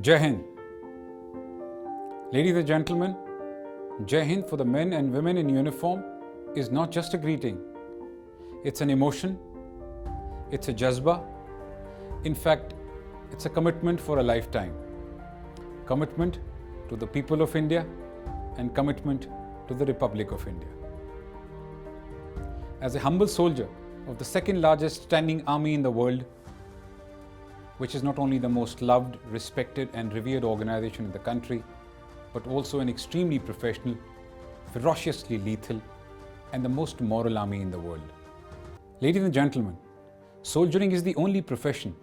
Jai Hind. Ladies and gentlemen, Jai Hind for the men and women in uniform is not just a greeting. It's an emotion. It's a jazba. In fact, it's a commitment for a lifetime. Commitment to the people of India and commitment to the Republic of India. As a humble soldier of the second largest standing army in the world, which is not only the most loved, respected and revered organization in the country, but also an extremely professional, ferociously lethal and the most moral army in the world. Ladies and gentlemen, soldiering is the only profession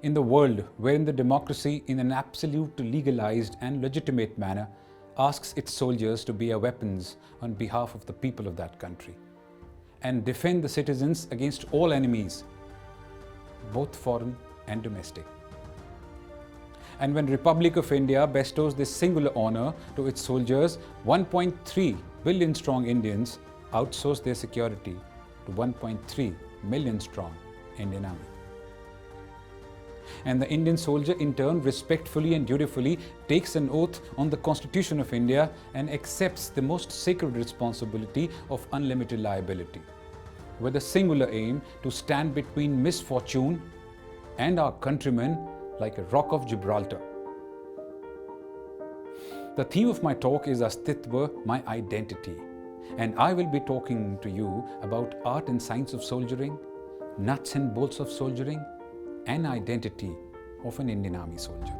in the world wherein the democracy in an absolute legalized and legitimate manner asks its soldiers to bear weapons on behalf of the people of that country and defend the citizens against all enemies, both foreign and domestic. And when Republic of India bestows this singular honor to its soldiers, 1.3 billion strong Indians outsource their security to 1.3 million strong Indian Army. And the Indian soldier in turn respectfully and dutifully takes an oath on the Constitution of India and accepts the most sacred responsibility of unlimited liability, with a singular aim to stand between misfortune and our countrymen like a rock of Gibraltar. The theme of my talk is Astitva, my identity, and I will be talking to you about art and science of soldiering, nuts and bolts of soldiering, and identity of an Indian Army soldier.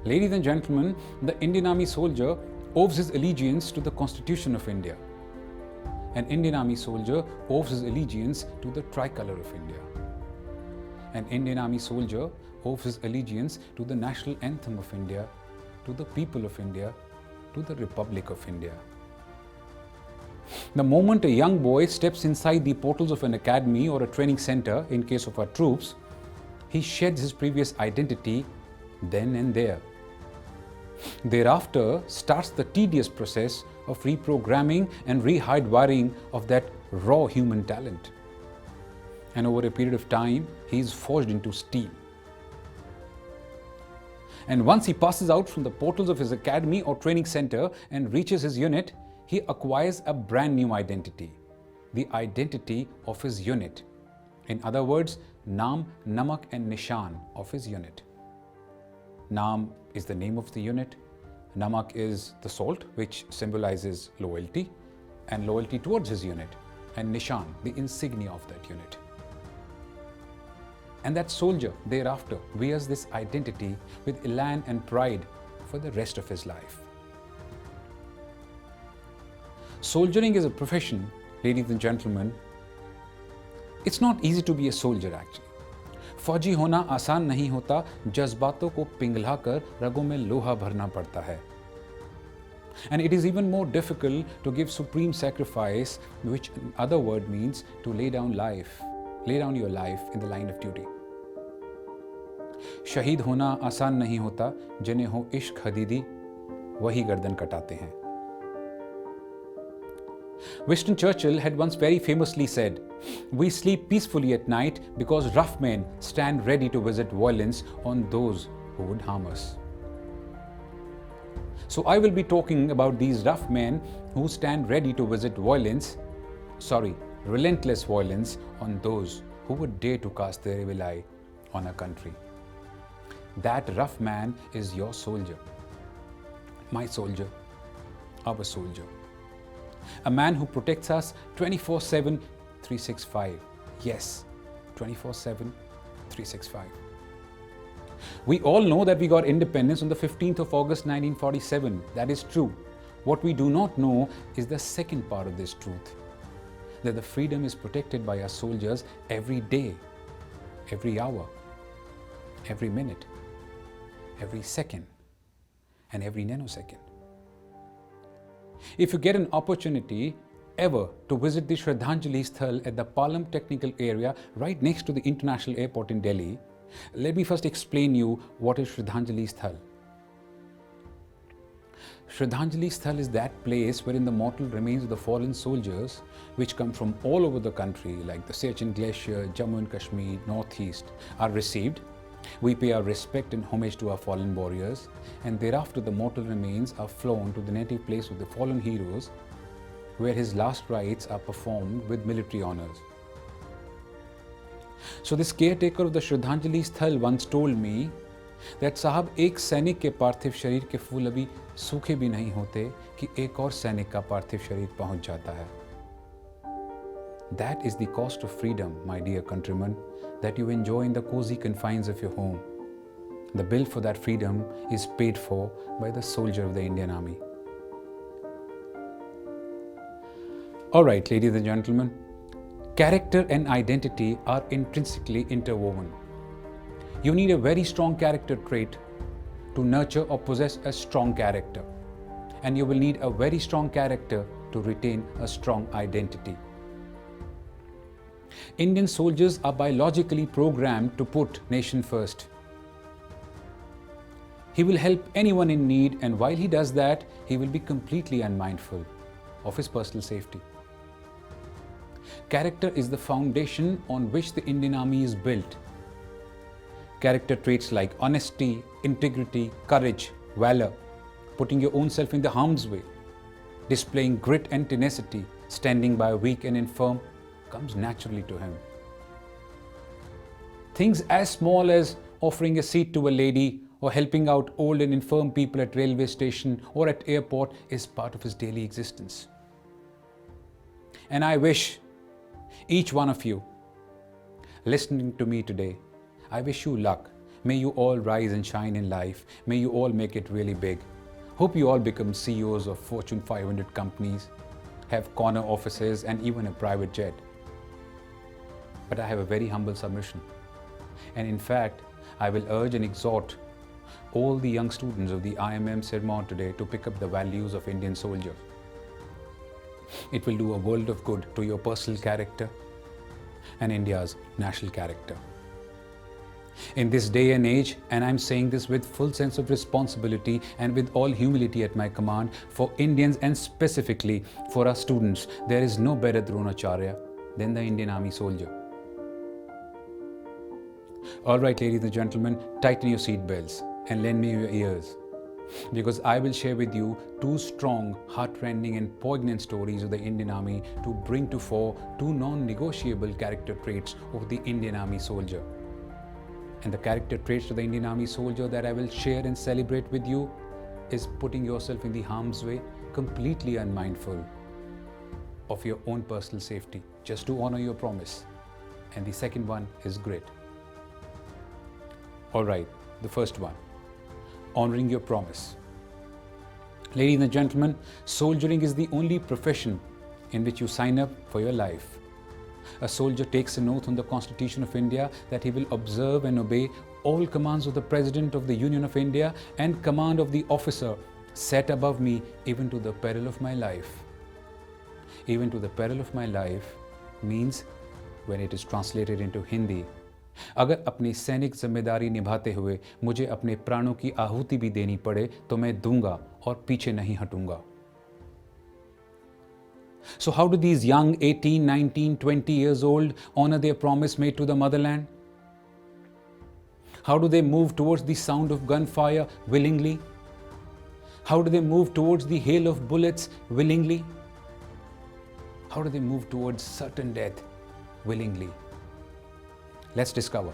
Ladies and gentlemen, the Indian Army soldier owes his allegiance to the Constitution of India. An Indian Army soldier owes his allegiance to the tricolor of India. An Indian Army soldier owes his allegiance to the national anthem of India, to the people of India, to the Republic of India. The moment a young boy steps inside the portals of an academy or a training center, in case of our troops, he sheds his previous identity then and there. Thereafter starts the tedious process of reprogramming and rehardwiring of that raw human talent. And over a period of time, he is forged into steel. And once he passes out from the portals of his academy or training center and reaches his unit, he acquires a brand new identity, the identity of his unit. In other words, Naam, Namak and Nishan of his unit. Naam is the name of the unit, Namak is the salt which symbolizes loyalty and loyalty towards his unit, and Nishan, the insignia of that unit. And that soldier thereafter wears this identity with elan and pride for the rest of his life. Soldiering is a profession, ladies and gentlemen. It's not easy to be a soldier actually. फौजी होना आसान नहीं होता, जज्बातों को पिघला कर रगों में लोहा भरना पड़ता है. And it is even more difficult to give supreme sacrifice, which in other word means to lay down your life in the line of duty. शहीद होना आसान नहीं होता, जिन्हें हो इश्क हदीदी वही गर्दन कटाते हैं. Winston Churchill had once very famously said, "We sleep peacefully at night because rough men stand ready to visit violence on those who would harm us." So I will be talking about these rough men who stand ready to visit relentless violence on those who would dare to cast their evil eye on our country. That rough man is your soldier, my soldier, our soldier. A man who protects us 24/7, 365. Yes, 24/7, 365. We all know that we got independence on the 15th of August 1947. That is true. What we do not know is the second part of this truth, that the freedom is protected by our soldiers every day, every hour, every minute, every second, and every nanosecond. If you get an opportunity ever to visit the Shraddhanjali Sthal at the Palam Technical Area right next to the International Airport in Delhi, let me first explain you what is Shraddhanjali Sthal. Shraddhanjali Sthal is that place wherein the mortal remains of the fallen soldiers, which come from all over the country, like the Siachen Glacier, Jammu and Kashmir, Northeast, are received We pay our respect and homage to our fallen warriors, and thereafter the mortal remains are flown to the native place of the fallen heroes, where his last rites are performed with military honors. So this caretaker of the Shraddhanjali Sthal once told me that साहब एक सैनिक के पार्थिव शरीर के फूल अभी सूखे भी नहीं होते कि एक और सैनिक का पार्थिव शरीर पहुंच जाता है. That is the cost of freedom, my dear countrymen, that you enjoy in the cozy confines of your home. The bill for that freedom is paid for by the soldier of the Indian Army. All right, ladies and gentlemen, character and identity are intrinsically interwoven. You need a very strong character trait to nurture or possess a strong character, and you will need a very strong character to retain a strong identity. Indian soldiers are biologically programmed to put nation first. He will help anyone in need, and while he does that, he will be completely unmindful of his personal safety. Character is the foundation on which the Indian Army is built. Character traits like honesty, integrity, courage, valor, putting your own self in the harm's way, displaying grit and tenacity, standing by weak and infirm, comes naturally to him. Things as small as offering a seat to a lady or helping out old and infirm people at railway station or at airport is part of his daily existence. And I wish each one of you listening to me today, I wish you luck. May you all rise and shine in life. May you all make it really big. Hope you all become CEOs of Fortune 500 companies, have corner offices and even a private jet. But I have a very humble submission. And in fact, I will urge and exhort all the young students of the IIM Sirmaur today to pick up the values of Indian soldiers. It will do a world of good to your personal character and India's national character. In this day and age, and I'm saying this with full sense of responsibility and with all humility at my command, for Indians and specifically for our students, there is no better Dronacharya than the Indian Army soldier. All right, ladies and gentlemen, tighten your seat belts and lend me your ears, because I will share with you two strong, heart-rending and poignant stories of the Indian Army to bring to fore two non-negotiable character traits of the Indian Army soldier. And the character traits of the Indian Army soldier that I will share and celebrate with you is putting yourself in the harm's way, completely unmindful of your own personal safety, just to honor your promise. And the second one is grit. All right, the first one, honoring your promise. Ladies and gentlemen, soldiering is the only profession in which you sign up for your life. A soldier takes an oath on the Constitution of India that he will observe and obey all commands of the President of the Union of India and command of the officer set above me, even to the peril of my life. Even to the peril of my life means, when it is translated into Hindi, अगर अपनी सैनिक जिम्मेदारी निभाते हुए मुझे अपने प्राणों की आहुति भी देनी पड़े तो मैं दूंगा और पीछे नहीं हटूंगा. So how do these young 18, 19, 20 years old honor their promise made to the motherland? How do they move towards the sound of gunfire willingly? How do they move towards the hail of bullets willingly? How do they move towards certain death willingly? Let's discover.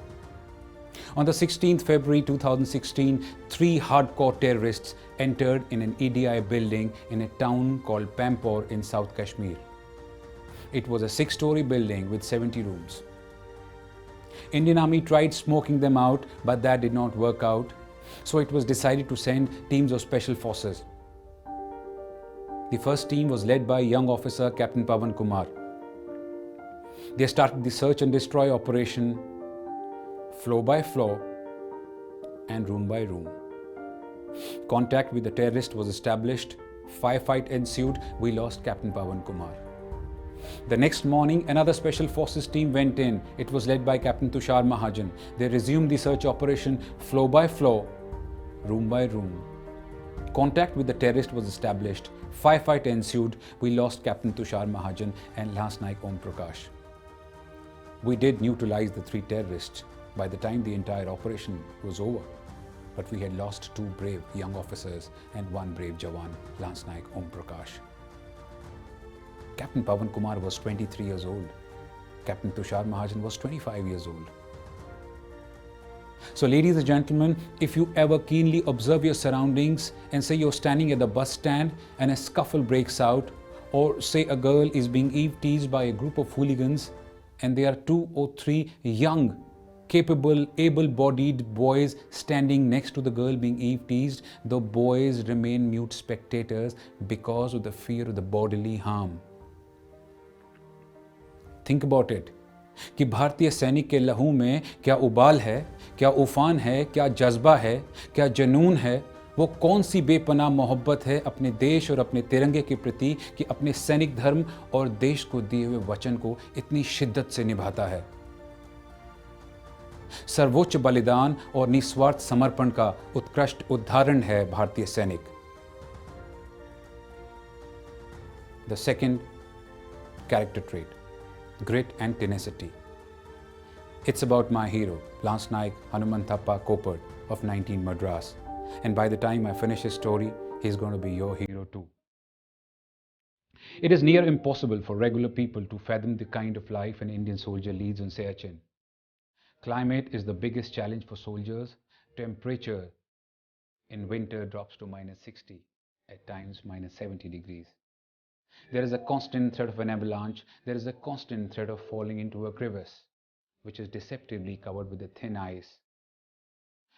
On the 16th February 2016, three hardcore terrorists entered in an EDI building in a town called Pampore in South Kashmir. It was a 6-story building with 70 rooms. Indian Army tried smoking them out, but that did not work out. So it was decided to send teams of special forces. The first team was led by young officer Captain Pawan Kumar. They started the search and destroy operation floor by floor and room by room. Contact with the terrorist was established. Firefight ensued. We lost Captain Pawan Kumar. The next morning, another special forces team went in. It was led by Captain Tushar Mahajan. They resumed the search operation floor by floor, room by room. Contact with the terrorist was established. Firefight ensued. We lost Captain Tushar Mahajan and last night Om Prakash. We did neutralize the three terrorists, by the time the entire operation was over. But we had lost 2 brave young officers and 1 brave Jawan, Lance Naik Om Prakash. Captain Pawan Kumar was 23 years old. Captain Tushar Mahajan was 25 years old. So ladies and gentlemen, if you ever keenly observe your surroundings and say you're standing at the bus stand and a scuffle breaks out, or say a girl is being eve-teased by a group of hooligans and there are 2 or 3 young, capable, able-bodied boys standing next to the girl being eve-teased, the boys remain mute spectators because of the fear of the bodily harm. Think about it. कि भारतीय सैनिक के लहू में क्या उबाल है, क्या उफान है, क्या जज्बा है, क्या जुनून है, वो कौन सी बेपनाह मोहब्बत है अपने देश और अपने तिरंगे के प्रति कि अपने सैनिक धर्म और देश को दिए हुए वचन को इतनी शिद्दत से निभाता है। सर्वोच्च बलिदान और निस्वार्थ समर्पण का उत्कृष्ट उदाहरण है भारतीय सैनिक। The second character trait, grit and tenacity. It's about my hero, Lance Naik Hanumanthappa Kopad of 19 Madras. And by the time I finish his story, he's going to be your hero too. It is near impossible for regular people to fathom the kind of life an Indian soldier leads on Siachen. Climate is the biggest challenge for soldiers. Temperature in winter drops to -60, at times -70 degrees. There is a constant threat of an avalanche. There is a constant threat of falling into a crevice, which is deceptively covered with a thin ice,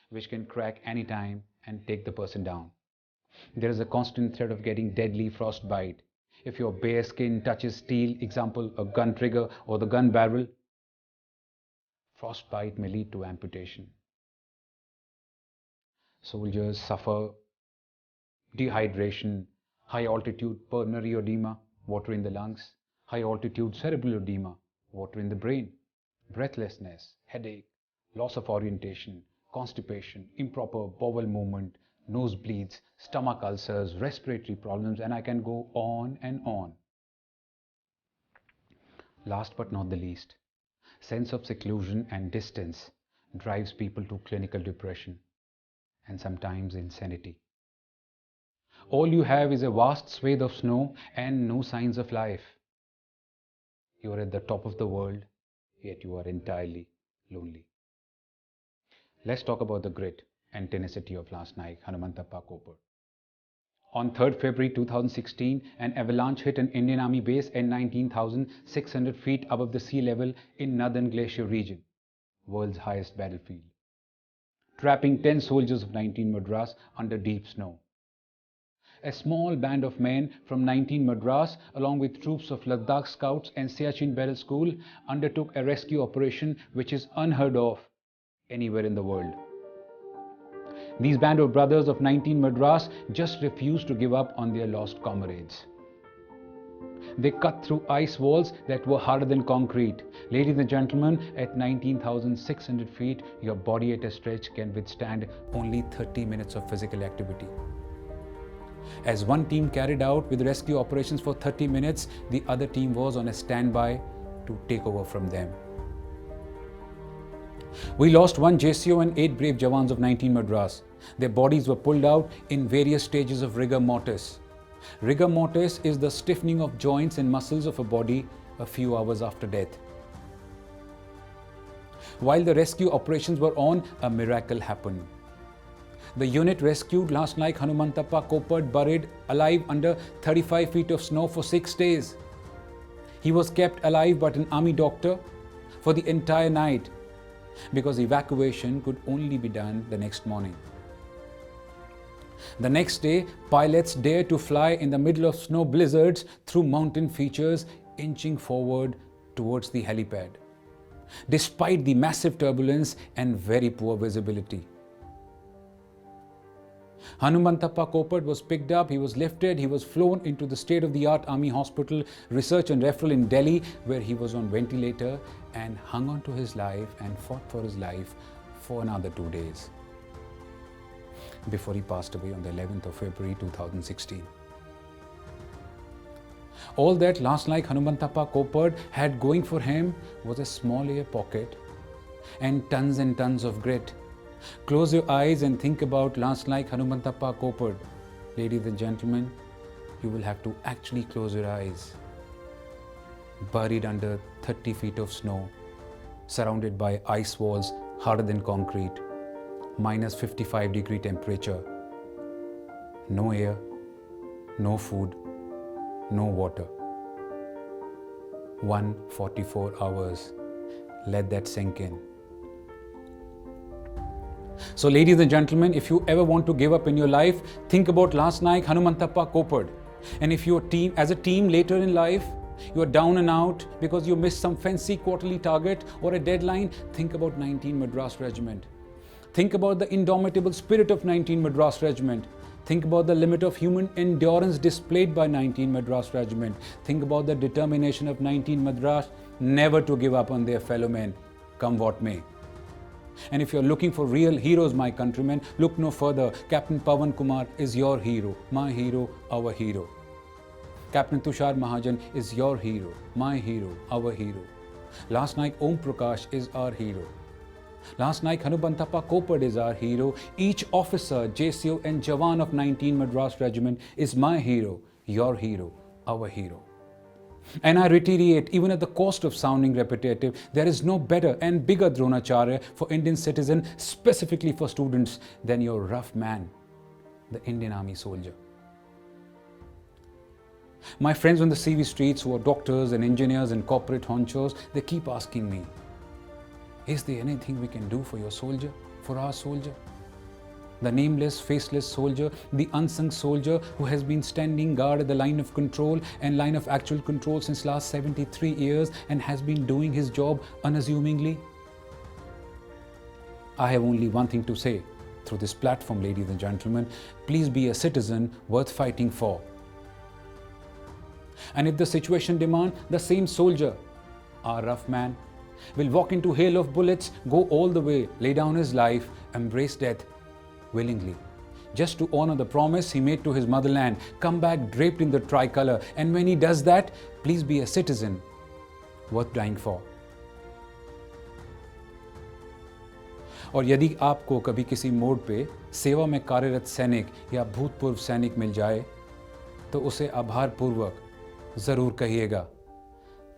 which can crack any time and take the person down. There is a constant threat of getting deadly frostbite. If your bare skin touches steel, example, a gun trigger or the gun barrel, frostbite may lead to amputation. Soldiers suffer dehydration, high altitude pulmonary edema, water in the lungs, high altitude cerebral edema, water in the brain, breathlessness, headache, loss of orientation, constipation, improper bowel movement, nosebleeds, stomach ulcers, respiratory problems, and I can go on and on. Last but not the least, sense of seclusion and distance drives people to clinical depression and sometimes insanity. All you have is a vast swathe of snow and no signs of life. You are at the top of the world, yet you are entirely lonely. Let's talk about the grit and tenacity of Lance Naik Hanumanthappa Kopad. On 3rd February 2016, an avalanche hit an Indian Army base at 19,600 feet above the sea level in Northern Glacier region, world's highest battlefield, trapping 10 soldiers of 19 Madras under deep snow. A small band of men from 19 Madras, along with troops of Ladakh Scouts and Siachen Barrel School, undertook a rescue operation which is unheard of anywhere in the world. These band of brothers of 19 Madras just refused to give up on their lost comrades. They cut through ice walls that were harder than concrete. Ladies and gentlemen, at 19,600 feet, your body at a stretch can withstand only 30 minutes of physical activity. As one team carried out with rescue operations for 30 minutes, the other team was on a standby to take over from them. We lost 1 JCO and 8 brave Jawans of 19 Madras. Their bodies were pulled out in various stages of rigor mortis. Rigor mortis is the stiffening of joints and muscles of a body a few hours after death. While the rescue operations were on, a miracle happened. The unit rescued Lance Naik Hanumanthappa Kopad buried alive under 35 feet of snow for 6 days. He was kept alive by an army doctor for the entire night because evacuation could only be done the next morning. The next day, pilots dared to fly in the middle of snow blizzards through mountain features, inching forward towards the helipad, despite the massive turbulence and very poor visibility. Hanumanthappa Kopad was picked up, he was lifted, he was flown into the state-of-the-art Army Hospital Research and Referral in Delhi, where he was on ventilator and hung on to his life and fought for his life for another 2 days before he passed away on the 11th of February 2016. All that Lance Naik Hanumanthappa Kopad had going for him was a small air pocket and tons of grit. Close your eyes and think about Lance like Hanumantappa Kopad. Ladies and gentlemen, you will have to actually close your eyes. Buried under 30 feet of snow, surrounded by ice walls harder than concrete, minus 55-degree temperature, no air, no food, no water. 144 hours. Let that sink in. So ladies and gentlemen, if you ever want to give up in your life, think about Lance Naik Hanumantappa Kopad. And if you're as a team later in life, you are down and out because you missed some fancy quarterly target or a deadline, think about 19 Madras Regiment. Think about the indomitable spirit of 19 Madras Regiment. Think about the limit of human endurance displayed by 19 Madras Regiment. Think about the determination of 19 Madras never to give up on their fellow men, come what may. And if you're looking for real heroes, my countrymen, look no further. Captain Pawan Kumar is your hero, my hero, our hero. Captain Tushar Mahajan is your hero, my hero, our hero. Lance Naik Om Prakash is our hero. Lance Naik Hanumantappa Kopad is our hero. Each officer, JCO and Jawan of 19 Madras Regiment is my hero, your hero, our hero. And I reiterate, even at the cost of sounding repetitive, there is no better and bigger Dronacharya for Indian citizen, specifically for students, than your rough man, the Indian Army soldier. My friends on the CV streets who are doctors and engineers and corporate honchos, they keep asking me, is there anything we can do for your soldier, for our soldier? The nameless, faceless soldier, the unsung soldier who has been standing guard at the line of control and line of actual control since last 73 years and has been doing his job unassumingly. I have only one thing to say through this platform, ladies and gentlemen. Please be a citizen worth fighting for. And if the situation demands, the same soldier, our rough man, will walk into hail of bullets, go all the way, lay down his life, embrace death willingly, just to honor the promise he made to his motherland, come back draped in the tricolor. And when he does that, please be a citizen worth dying for. और यदि आपको कभी किसी मोड़ पे सेवा में कार्यरत सैनिक या भूतपूर्व सैनिक मिल जाए, तो उसे आभार पूर्वक जरूर कहिएगा,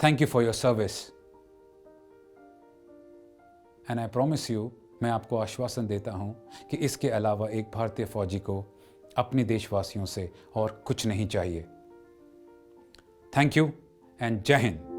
thank you for your service. And I promise you, मैं आपको आश्वासन देता हूं कि इसके अलावा एक भारतीय फौजी को अपने देशवासियों से और कुछ नहीं चाहिए. थैंक यू एंड जय हिंद.